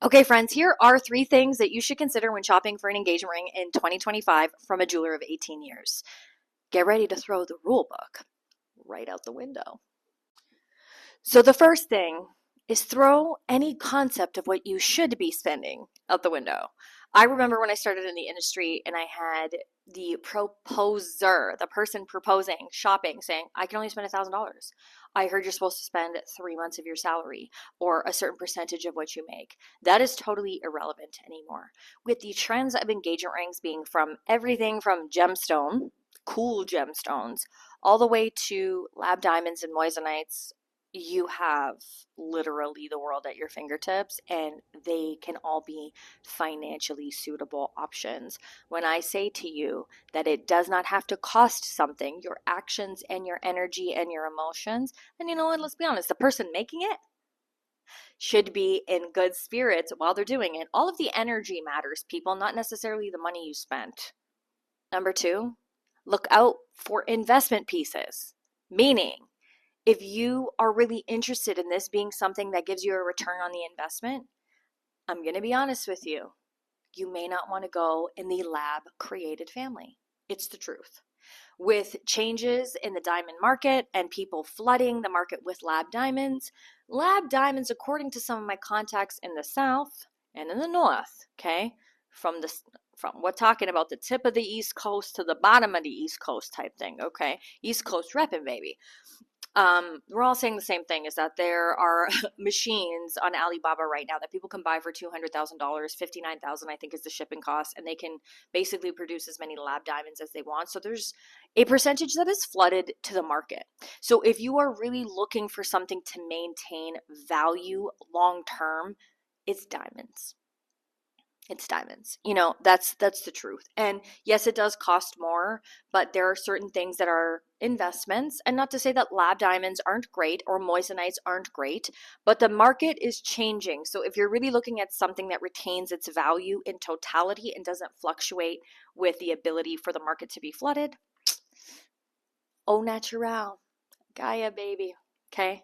Okay, friends, here are 3 things that you should consider when shopping for an engagement ring in 2025 from a jeweler of 18 years. Get ready to throw the rule book right out the window. So, the first thing is throw any concept of what you should be spending out the window. I remember when I started in the industry and I had the proposer, the person proposing, shopping, saying, I can only spend $1,000. I heard you're supposed to spend 3 months of your salary or a certain percentage of what you make. That is totally irrelevant anymore. With the trends of engagement rings being from everything from gemstone, cool gemstones, all the way to lab diamonds and moissanites, you have literally the world at your fingertips, and they can all be financially suitable options. When I say to you that it does not have to cost something, your actions and your energy and your emotions, and you know what, let's be honest, the person making it should be in good spirits while they're doing it. All of the energy matters, people, not necessarily the money you spent. Number 2, look out for investment pieces, meaning if you are really interested in this being something that gives you a return on the investment, I'm going to be honest with you. You may not want to go in the lab created family. It's the truth. With changes in the diamond market and people flooding the market with lab diamonds, according to some of my contacts in the South and in the North, okay, from we're talking about the tip of the East Coast to the bottom of the East Coast type thing, okay, East Coast repping, baby. We're all saying the same thing, is that there are machines on Alibaba right now that people can buy for $200,000, $59,000 I think is the shipping cost, and they can basically produce as many lab diamonds as they want. So there's a percentage that is flooded to the market. So if you are really looking for something to maintain value long term, it's diamonds. It's diamonds. That's the truth. And yes, it does cost more, but there are certain things that are investments. And not to say that lab diamonds aren't great or moissanites aren't great, but the market is changing. So if you're really looking at something that retains its value in totality and doesn't fluctuate with the ability for the market to be flooded, au naturel, Gaia, baby. Okay.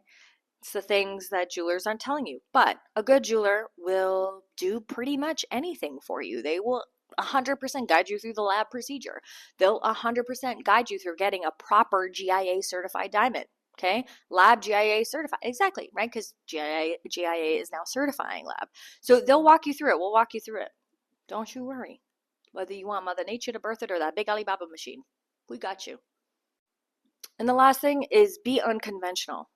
It's the things that jewelers aren't telling you. But a good jeweler will do pretty much anything for you. They will 100% guide you through the lab procedure. They'll 100% guide you through getting a proper GIA certified diamond. Okay, lab GIA certified. Exactly, right? Because GIA is now certifying lab. So they'll walk you through it. We'll walk you through it. Don't you worry. Whether you want Mother Nature to birth it or that big Alibaba machine, we got you. And the last thing is be unconventional.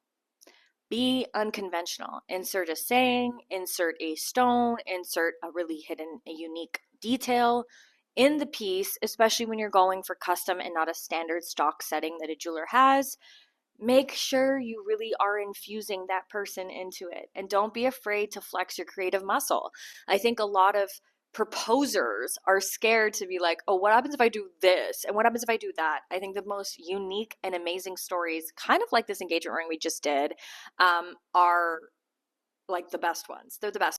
Be unconventional. Insert a saying, insert a stone, insert a really hidden, a unique detail in the piece, especially when you're going for custom and not a standard stock setting that a jeweler has. Make sure you really are infusing that person into it. And don't be afraid to flex your creative muscle. I think a lot of proposers are scared to be like, oh, what happens if I do this? And what happens if I do that? I think the most unique and amazing stories, kind of like this engagement ring we just did, are like the best ones. They're the best.